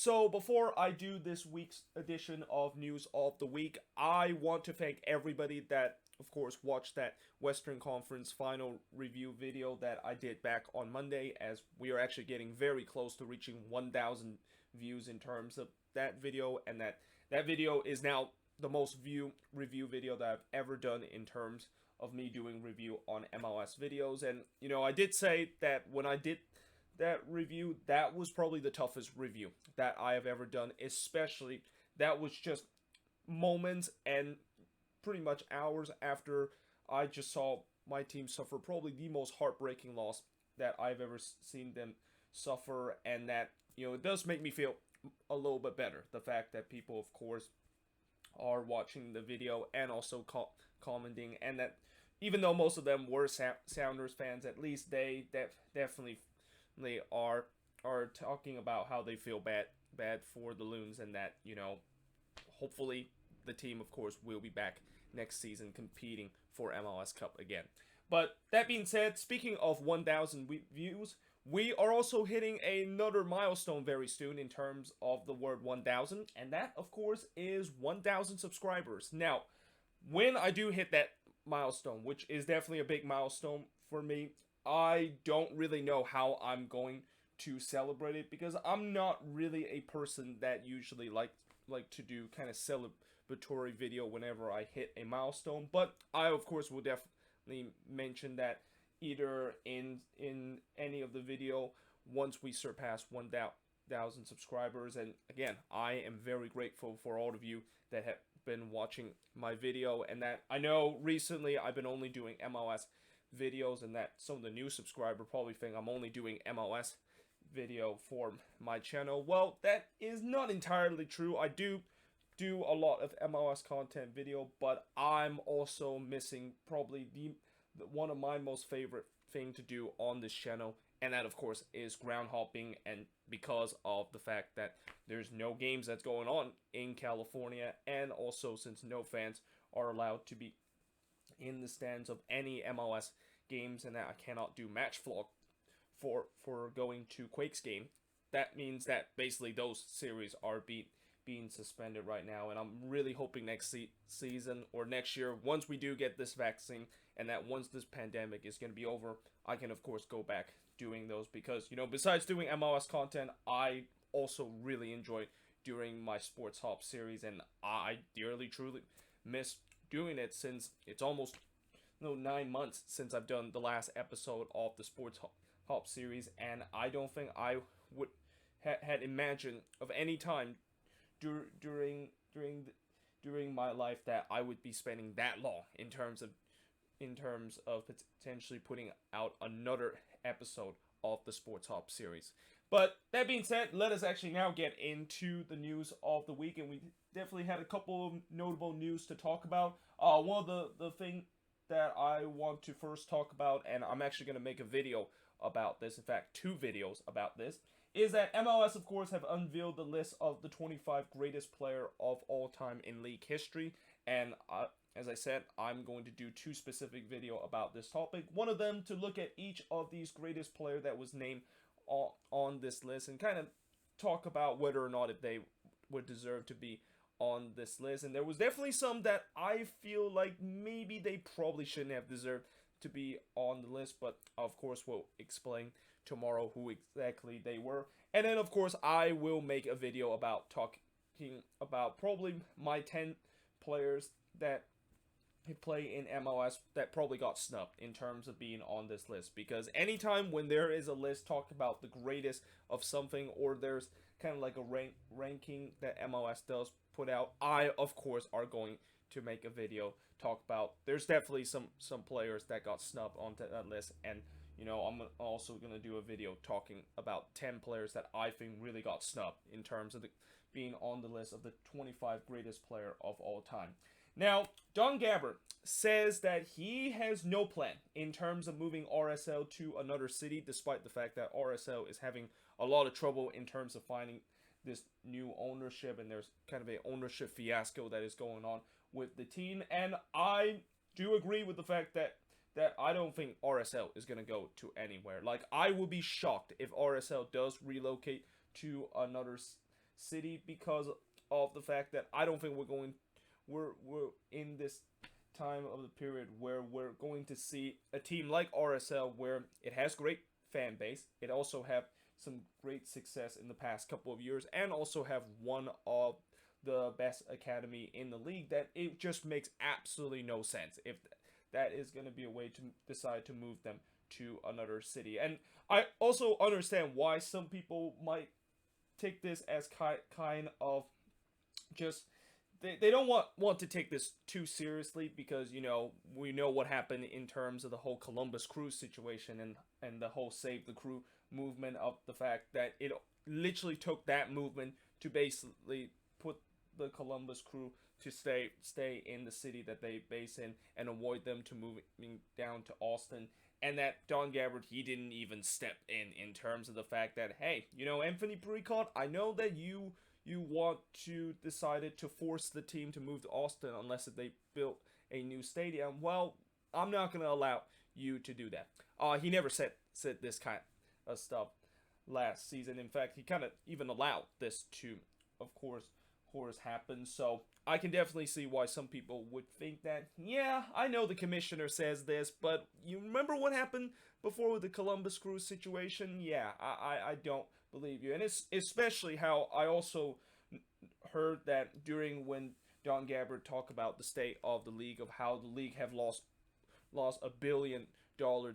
So before I do this week's edition of News of the Week, I want to thank everybody that, of course, watched that Western Conference final review video that I did back on Monday, as we are actually getting very close to reaching 1,000 views in terms of that video, and that video is now the most view review video that I've ever done in terms of me doing review on MLS videos. And I did say that when I did that review, that was probably the toughest review that I have ever done, especially that was just moments and pretty much hours after I just saw my team suffer probably the most heartbreaking loss that I've ever seen them suffer. And that, it does make me feel a little bit better, the fact that people, of course, are watching the video and also commenting, and that even though most of them were Sounders fans, at least they definitely are talking about how they feel bad for the Loons, and that hopefully the team, of course, will be back next season competing for MLS Cup again. But that being said, speaking of 1,000 views, we are also hitting another milestone very soon in terms of the word 1,000, and that, of course, is 1,000 subscribers. Now, when I do hit that milestone, which is definitely a big milestone for me, I don't really know how I'm going to celebrate it, because I'm not really a person that usually like to do kind of celebratory video whenever I hit a milestone. But I, of course, will definitely mention that either in any of the video once we surpass 1,000 subscribers. And again, I am very grateful for all of you that have been watching my video, and that I know recently I've been only doing MLS videos, and that some of the new subscribers probably think I'm only doing MLS video for my channel. Well, that is not entirely true. I do a lot of MLS content video, but I'm also missing probably the one of my most favorite thing to do on this channel, and that, of course, is ground hopping. And because of the fact that there's no games that's going on in California, and also since no fans are allowed to be in the stands of any MLS games, and that I cannot do match vlog for going to Quakes game, that means that basically those series are being suspended right now. And I'm really hoping next season or next year, once we do get this vaccine, and that once this pandemic is going to be over, I can, of course, go back doing those, because besides doing MLS content, I also really enjoy doing my Sports Hop series, and I dearly truly miss doing it, since it's almost 9 months since I've done the last episode of the Sports Hop series, and I don't think I would had imagined of any time during my life that I would be spending that long in terms of potentially putting out another episode of the Sports Hop series. But that being said, let us actually now get into the news of the week, and we definitely had a couple of notable news to talk about. One of the thing that I want to first talk about, and I'm actually going to make a video about this, in fact 2 videos about this, is that MLS, of course, have unveiled the list of the 25 greatest player of all time in league history. And as I said, I'm going to do 2 specific video about this topic. One of them to look at each of these greatest player that was named on this list, and kind of talk about whether or not if they would deserve to be on this list. And there was definitely some that I feel like maybe they probably shouldn't have deserved to be on the list, but of course we'll explain tomorrow who exactly they were. And then, of course, I will make a video about talking about probably my 10 players that play in MLS that probably got snubbed in terms of being on this list. Because anytime when there is a list talking about the greatest of something, or there's kind of like a ranking that MLS does put out, I, of course, are going to make a video talk about. There's definitely some players that got snubbed onto that list, and I'm also going to do a video talking about 10 players that I think really got snubbed in terms of being on the list of the 25 greatest player of all time. Now, Don Gabber says that he has no plan in terms of moving RSL to another city, despite the fact that RSL is having a lot of trouble in terms of finding this new ownership, and there's kind of an ownership fiasco that is going on with the team. And I do agree with the fact that I don't think RSL is going to go to anywhere. Like, I will be shocked if RSL does relocate to another city because of the fact that I don't think we're in this time of the period where we're going to see a team like RSL where it has great fan base. It also have some great success in the past couple of years and also have one of the best academy in the league, that it just makes absolutely no sense if that is going to be a way to decide to move them to another city. And I also understand why some people might take this as kind of just they don't want to take this too seriously because we know what happened in terms of the whole Columbus Crew situation and the whole Save the Crew movement, of the fact that it literally took that movement to basically put the Columbus Crew to stay in the city that they base in and avoid them to moving down to Austin. And that Don Gabbard, he didn't even step in terms of the fact that, hey, Anthony Pericot, I know that you want to decided to force the team to move to Austin unless they built a new stadium. Well, I'm not going to allow you to do that. He never said this kind of stuff last season. In fact, he kind of even allowed this to, of course happen. So I can definitely see why some people would think that, yeah, I know the commissioner says this, but you remember what happened before with the Columbus Crew situation? Yeah, I don't believe you. And it's especially how I also heard that during when Don Gabbard talked about the state of the league, of how the league have lost $1 billion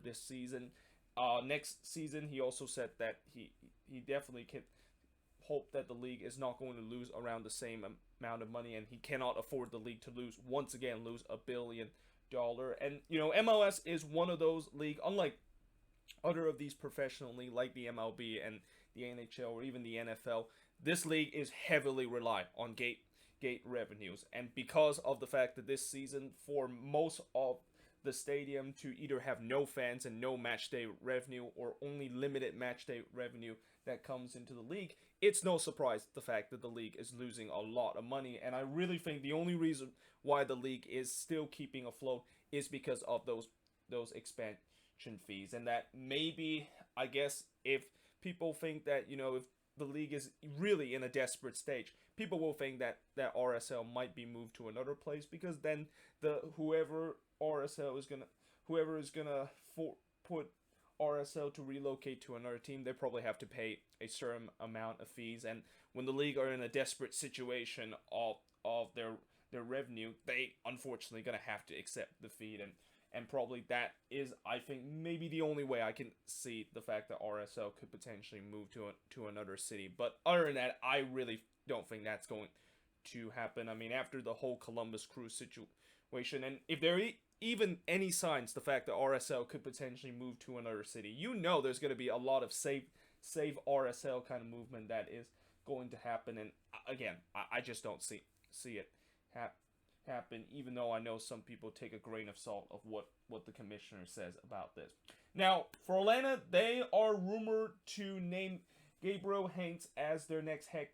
this season. Next season, he also said that he definitely can hope that the league is not going to lose around the same amount of money, and he cannot afford the league to lose $1 billion. And MLS is one of those league, unlike other of these professional league like the MLB and the NHL or even the NFL. This league is heavily reliant on gate revenues, and because of the fact that this season, for most of the stadium to either have no fans and no match day revenue, or only limited match day revenue that comes into the league, it's no surprise the fact that the league is losing a lot of money. And I really think the only reason why the league is still keeping afloat is because of those expansion fees. And that maybe, I guess, if people think that, if the league is really in a desperate stage, people will think that RSL might be moved to another place, because then whoever is gonna put RSL to relocate to another team, they probably have to pay a certain amount of fees. And when the league are in a desperate situation of their revenue, they unfortunately gonna have to accept the fee. And probably that is, I think, maybe the only way I can see the fact that RSL could potentially move to another city. But other than that, I really don't think that's going to happen. I mean, after the whole Columbus Crew situation, and if there even any signs the fact that RSL could potentially move to another city, there's going to be a lot of save RSL kind of movement that is going to happen. And again, I just don't see it happen, even though I know some people take a grain of salt of what the commissioner says about this. Now, for Atlanta, they are rumored to name Gabriel Heinz as their next head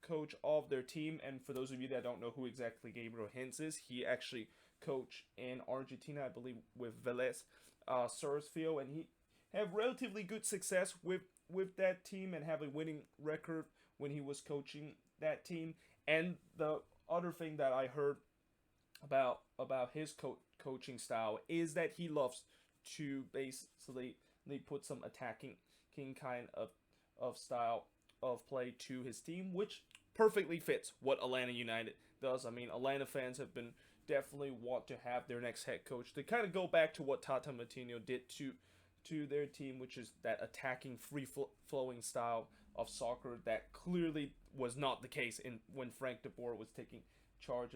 coach of their team. And for those of you that don't know who exactly Gabriel Heinz is, he actually coached in Argentina, I believe, with Vélez Sarsfield, and he had relatively good success with that team and have a winning record when he was coaching that team. And the other thing that I heard about his coaching style is that he loves to basically put some attacking kind of style of play to his team, which perfectly fits what Atlanta United does. I mean, Atlanta fans have been definitely want to have their next head coach to kind of go back to what Tata Martino did to their team, which is that attacking, free-flowing style of soccer that clearly was not the case when Frank de Boer was taking charge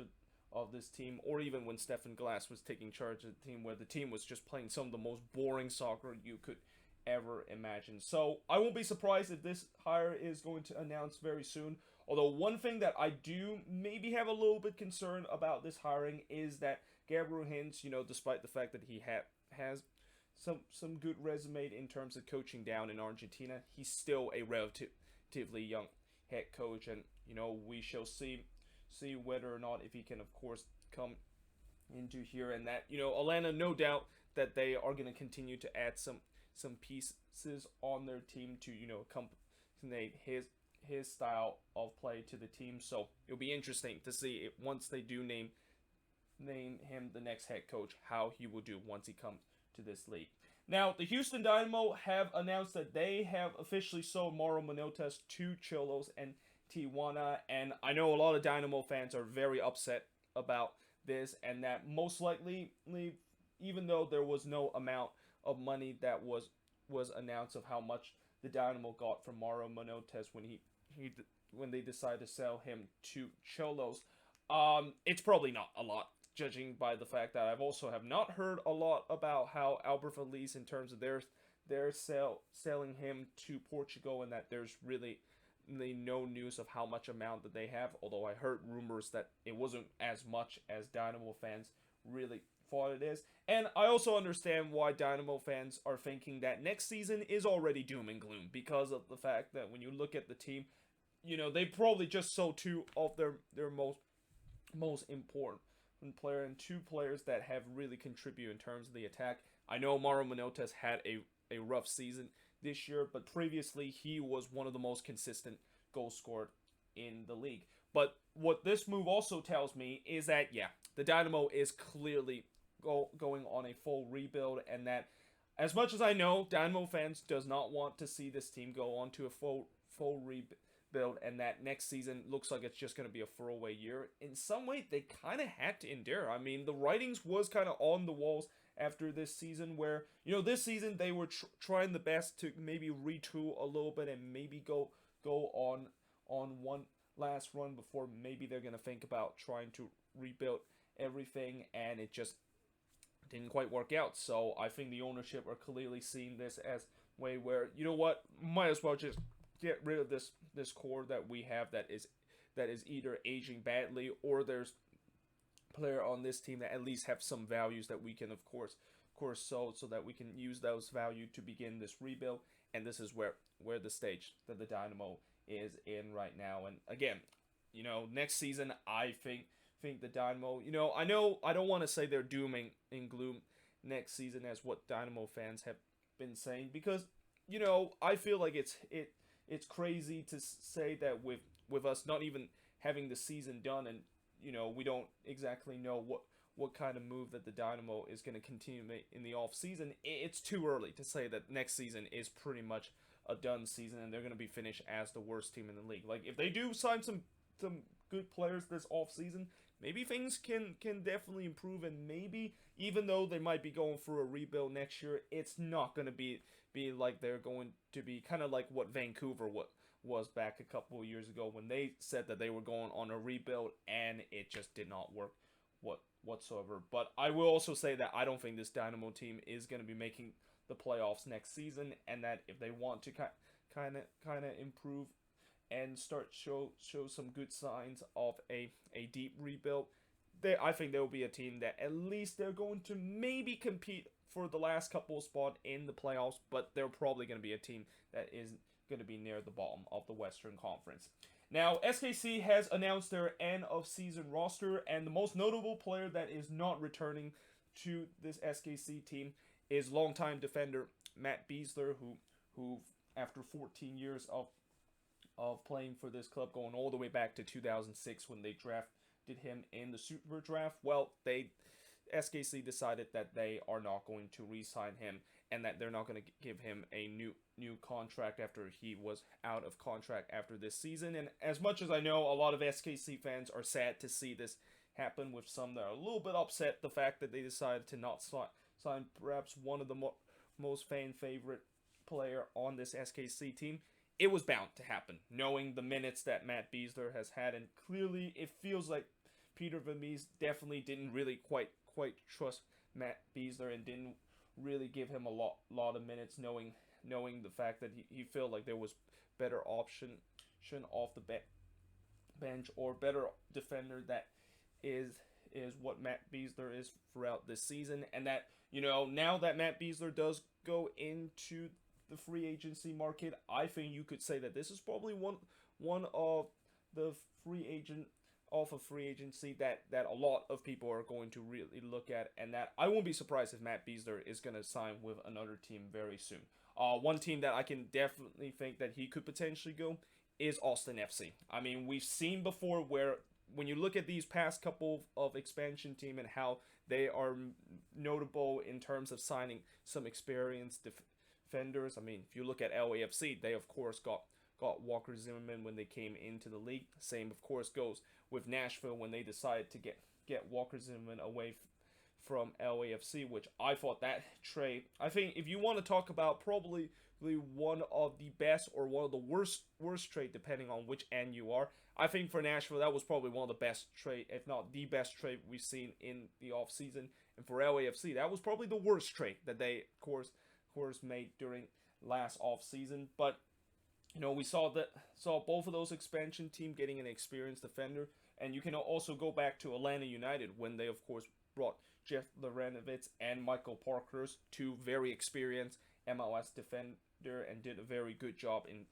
of this team, or even when Stefan Glass was taking charge of the team, where the team was just playing some of the most boring soccer you could ever imagine. So I won't be surprised if this hire is going to announce very soon. Although one thing that I do maybe have a little bit concerned about this hiring is that Gabriel Heinz, despite the fact that he has some good resume in terms of coaching down in Argentina, he's still a relatively young head coach, and we shall see whether or not if he can, of course, come into here. And that Atlanta, no doubt that they are going to continue to add some pieces on their team to accompany his style of play to the team. So it'll be interesting to see if, once they do name him the next head coach, how he will do once he comes to this league. Now, the Houston Dynamo have announced that they have officially sold Mauro Manotas to Cholos and Tijuana, and I know a lot of Dynamo fans are very upset about this, and that most likely, even though there was no amount of money that was announced of how much the Dynamo got from Mauro Manotas when they decided to sell him to Cholos, it's probably not a lot, judging by the fact that I've also have not heard a lot about how Albert Feliz in terms of their selling him to Portugal, and that there's really no news of how much amount that they have, although I heard rumors that it wasn't as much as Dynamo fans really thought it is. And I also understand why Dynamo fans are thinking that next season is already doom and gloom, because of the fact that when you look at the team, they probably just sold two of their most important player and two players that have really contributed in terms of the attack. I know Mauro Manotas had a rough season this year, but previously he was one of the most consistent goal scorers in the league. But what this move also tells me is that, yeah, the Dynamo is clearly going on a full rebuild, and that as much as I know Dynamo fans does not want to see this team go on to a full rebuild, and that next season looks like it's just going to be a throwaway year, in some way they kind of had to endure. I mean, the writings was kind of on the walls after this season, where this season they were trying the best to maybe retool a little bit and maybe go on one last run before maybe they're going to think about trying to rebuild everything, and it just didn't quite work out. So I think the ownership are clearly seeing this as way where, might as well just get rid of this core that we have that is either aging badly, or there's player on this team that at least have some values that we can of course so that we can use those values to begin this rebuild. And this is where the stage that the Dynamo is in right now. And again, next season I think the Dynamo, I know I don't want to say they're dooming and gloom next season as what Dynamo fans have been saying, because I feel like it's crazy to say that with us not even having the season done, and we don't exactly know what kind of move that the Dynamo is going to continue to make in the off season. It's too early to say that next season is pretty much a done season and they're going to be finished as the worst team in the league. Like, if they do sign some good players this off season, maybe things can definitely improve, and maybe even though they might be going through a rebuild next year, it's not going to be like they're going to be kind of like what Vancouver was back a couple of years ago, when they said that they were going on a rebuild and it just did not work whatsoever. But I will also say that I don't think this Dynamo team is going to be making the playoffs next season, and that if they want to kind of improve and start show some good signs of a deep rebuild, I think there will be a team that at least they're going to maybe compete for the last couple of spots in the playoffs, but they're probably going to be a team that is going to be near the bottom of the Western Conference. Now, SKC has announced their end of season roster, and the most notable player that is not returning to this SKC team is longtime defender Matt Beasler, who after 14 years of playing for this club, going all the way back to 2006 when they drafted him in the Super Draft, well, SKC decided that they are not going to re-sign him, and that they're not going to give him a new contract after he was out of contract after this season. And as much as I know a lot of SKC fans are sad to see this happen, with some that are a little bit upset the fact that they decided to not sign perhaps one of the most fan favorite player on this SKC team, it was bound to happen, knowing the minutes that Matt Beasler has had. And clearly it feels like Peter Vermees definitely didn't really quite trust Matt Beasler, and didn't really give him a lot of minutes, knowing the fact that he felt like there was better option off the bench, or better defender that is what Matt Beasler is throughout this season. And that, now that Matt Beasler does go into the free agency market, I think you could say that this is probably one of the free agency that a lot of people are going to really look at, and that I won't be surprised if Matt Beasler is going to sign with another team very soon. One team that I can definitely think that he could potentially go is Austin FC. I mean, we've seen before where when you look at these past couple of expansion team and how they are notable in terms of signing some experienced defenders. I mean, if you look at LAFC, they of course got Walker Zimmerman when they came into the league. Same of course goes with Nashville when they decided to get Walker Zimmerman away from LAFC, which I thought that trade. I think if you want to talk about probably one of the best or one of the worst trade, depending on which end you are, I think for Nashville that was probably one of the best trade, if not the best trade we've seen in the off season. And for LAFC, that was probably the worst trade that they of course made during last off season. But we saw both of those expansion team getting an experienced defender, and you can also go back to Atlanta United when they of course brought Jeff Lorenovitz and Michael Parkhurst, two very experienced MLS defender, and did a very good job in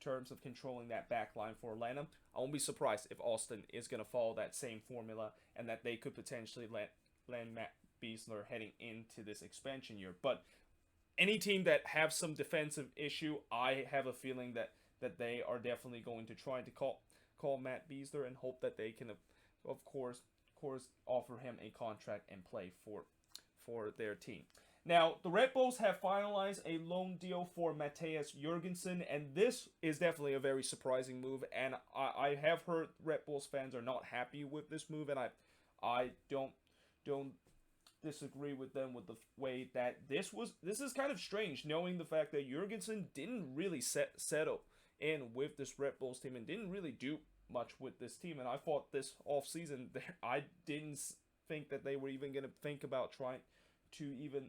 terms of controlling that back line for Atlanta. I won't be surprised if Austin is going to follow that same formula and that they could potentially land Matt Beasler heading into this expansion year. But any team that have some defensive issue, I have a feeling that they are definitely going to try to call Matt Beasler and hope that they can, of course, offer him a contract and play for their team. Now, the Red Bulls have finalized a loan deal for Matthias Jurgensen, and this is definitely a very surprising move, and I have heard Red Bulls fans are not happy with this move, and I don't disagree with them with the way that this is kind of strange, knowing the fact that Jurgensen didn't really settle in with this Red Bulls team and didn't really do much with this team, and I thought this offseason, I didn't think that they were even going to think about trying to even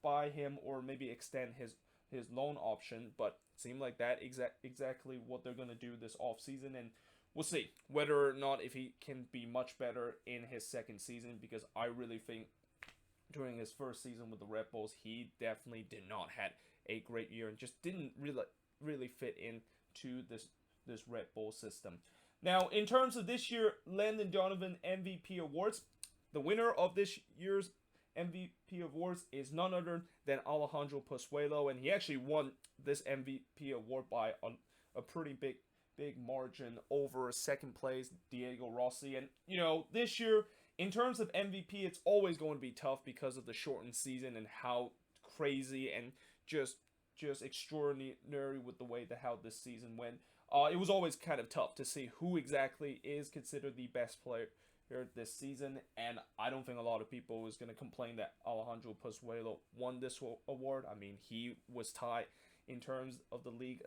buy him or maybe extend his loan option, but it seemed like that exactly what they're going to do this offseason, and we'll see whether or not if he can be much better in his second season, because I really think during his first season with the Red Bulls, he definitely did not have a great year and just didn't really fit into this Red Bull system. Now, in terms of this year, Landon Donovan MVP awards, the winner of this year's MVP awards is none other than Alejandro Pozuelo, and he actually won this MVP award by a pretty big margin over second place Diego Rossi. And this year in terms of MVP, it's always going to be tough because of the shortened season and how crazy and just extraordinary with the way that how this season went. It was always kind of tough to see who exactly is considered the best player this season, and I don't think a lot of people was going to complain that Alejandro Pozuelo won this award. I mean, he was tied in terms of the league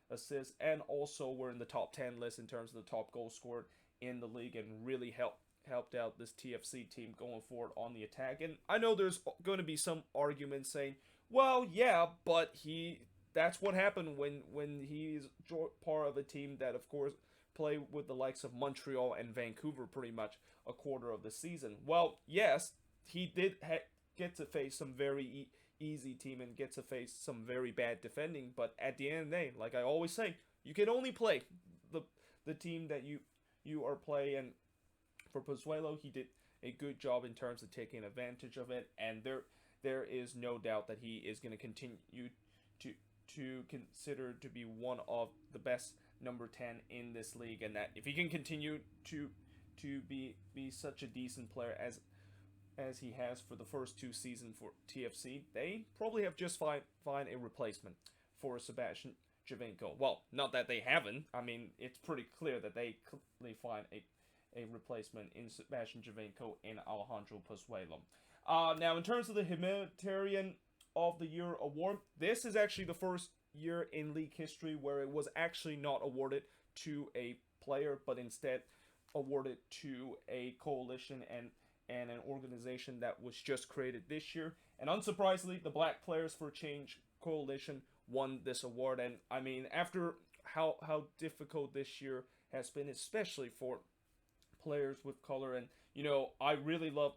assists, and also were in the top 10 list in terms of the top goal scored in the league, and really helped out this TFC team going forward on the attack. And I know there's going to be some arguments saying, well, yeah, but that's what happened when he's part of a team that, of course, play with the likes of Montreal and Vancouver pretty much a quarter of the season. Well, yes, he did get to face some very easy team and get to face some very bad defending, but at the end of the day, like I always say, you can only play the team that you are playing. For Pozuelo, he did a good job in terms of taking advantage of it, and there is no doubt that he is going to continue to consider to be one of the best number 10 in this league, and that if he can continue to be such a decent player as he has for the first two seasons for TFC, they probably have just find a replacement for Sebastian Giovinco. Well, not that they haven't. I mean, it's pretty clear that they clearly find a replacement in Sebastian Giovinco and Alejandro Pozuelo. Now, in terms of the Humanitarian of the Year award, this is actually the first year in league history where it was actually not awarded to a player, but instead awarded to a coalition and an organization that was just created this year. And unsurprisingly, the Black Players for Change coalition won this award. And I mean, after how difficult this year has been, especially for players with color, and I really love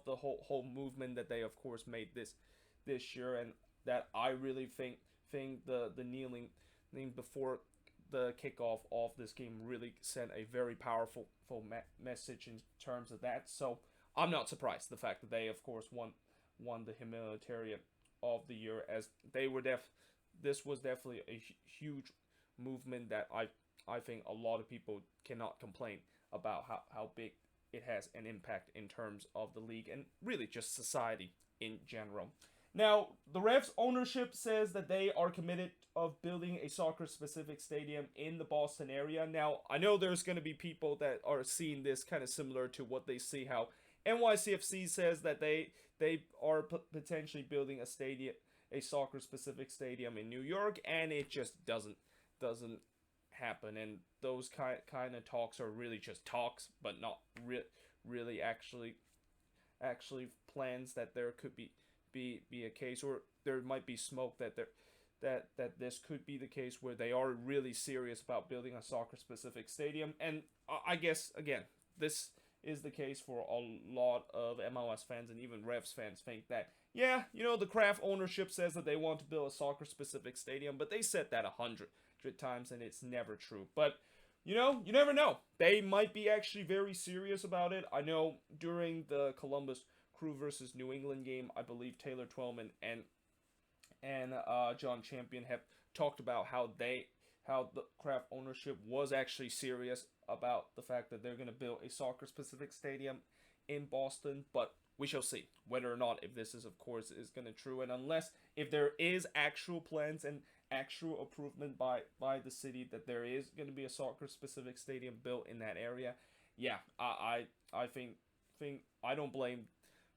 the whole movement that they of course made this year, and that I really think the kneeling before the kickoff of this game really sent a very powerful message in terms of that. So I'm not surprised the fact that they of course won the Humanitarian of the Year, as they were this was definitely a huge movement that I think a lot of people cannot complain about how big it has an impact in terms of the league and really just society in general. Now, the Revs ownership says that they are committed of building a soccer-specific stadium in the Boston area. Now, I know there's going to be people that are seeing this kind of similar to what they see how NYCFC says that they are potentially building a soccer-specific stadium in New York, and it just doesn't happen. And those kind of talks are really just talks, but not really actually plans that there could be a case, or there might be smoke that this could be the case where they are really serious about building a soccer specific stadium. And I guess again, this is the case for a lot of MLS fans and even Revs fans think that, yeah, the Kraft ownership says that they want to build a soccer specific stadium, but they said that 100 times and it's never true. But you never know. They might be actually very serious about it. I know during the Columbus Crew versus New England game, I believe Taylor Twellman and John Champion have talked about how the Kraft ownership was actually serious about the fact that they're going to build a soccer specific stadium in Boston. But we shall see whether or not if this is, of course, is going to true. And if there is actual plans and actual approval by the city that there is going to be a soccer specific stadium built in that area, yeah, I think I don't blame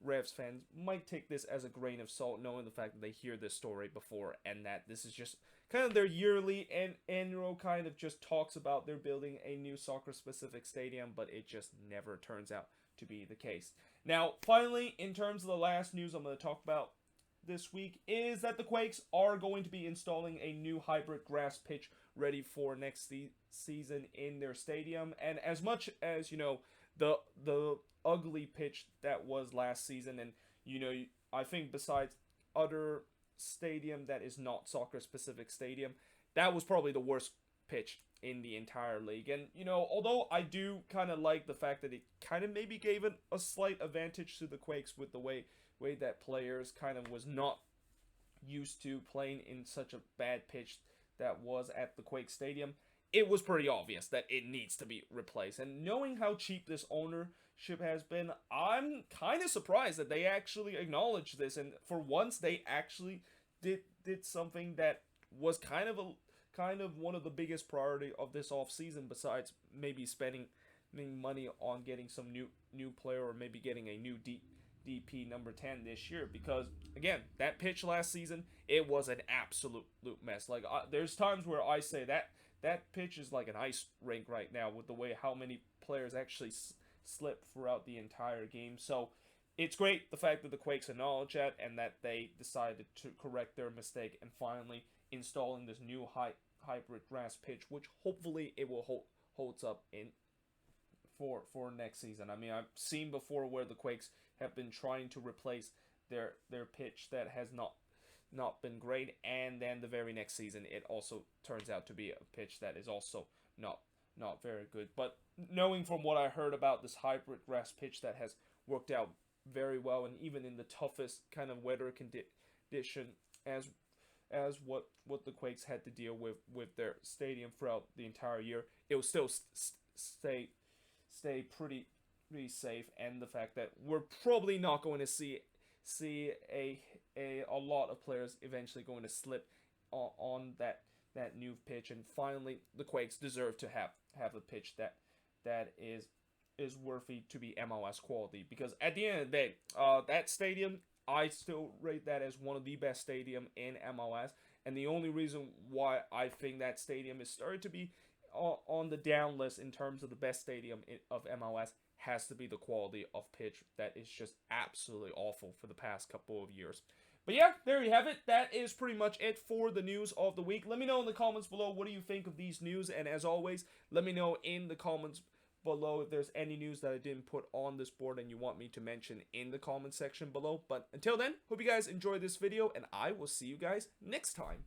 Revs fans. Might take this as a grain of salt, knowing the fact that they hear this story before and that this is just kind of their yearly and annual kind of just talks about they're building a new soccer specific stadium, but it just never turns out to be the case. Now, finally, in terms of the last news I'm going to talk about this week is that the Quakes are going to be installing a new hybrid grass pitch ready for next season in their stadium. And as much as, the ugly pitch that was last season, and, I think besides other stadium that is not soccer specific stadium, that was probably the worst pitch in the entire league. And, although I do kind of like the fact that it kind of maybe gave it a slight advantage to the Quakes with the way that players kind of was not used to playing in such a bad pitch that was at the Quake Stadium, it was pretty obvious that it needs to be replaced. And knowing how cheap this ownership has been, I'm kind of surprised that they actually acknowledged this, and for once they actually did something that was kind of one of the biggest priority of this offseason, besides maybe spending money on getting some new player or maybe getting a new DP number 10 this year. Because again, that pitch last season, it was an absolute mess. Like there's times where I say that pitch is like an ice rink right now with the way how many players actually slip throughout the entire game. So it's great the fact that the Quakes acknowledge that and that they decided to correct their mistake and finally installing this new hybrid grass pitch, which hopefully it will holds up in for next season. I mean, I've seen before where the Quakes have been trying to replace their pitch that has not been great, and then the very next season it also turns out to be a pitch that is also not very good. But knowing from what I heard about this hybrid grass pitch that has worked out very well, and even in the toughest kind of weather condition as what the Quakes had to deal with their stadium throughout the entire year, it will still stay pretty safe. And the fact that we're probably not going to see a lot of players eventually going to slip on that new pitch. And finally, the Quakes deserve to have a pitch that is worthy to be MLS quality, because at the end of the day, that stadium, I still rate that as one of the best stadium in MLS. And the only reason why I think that stadium is starting to be on the down list in terms of the best stadium of MLS has to be the quality of pitch that is just absolutely awful for the past couple of years. But yeah, there you have it. That is pretty much it for the news of the week. Let me know in the comments below what do you think of these news, and as always, let me know in the comments below if there's any news that I didn't put on this board and you want me to mention in the comment section below. But until then, hope you guys enjoyed this video, and I will see you guys next time.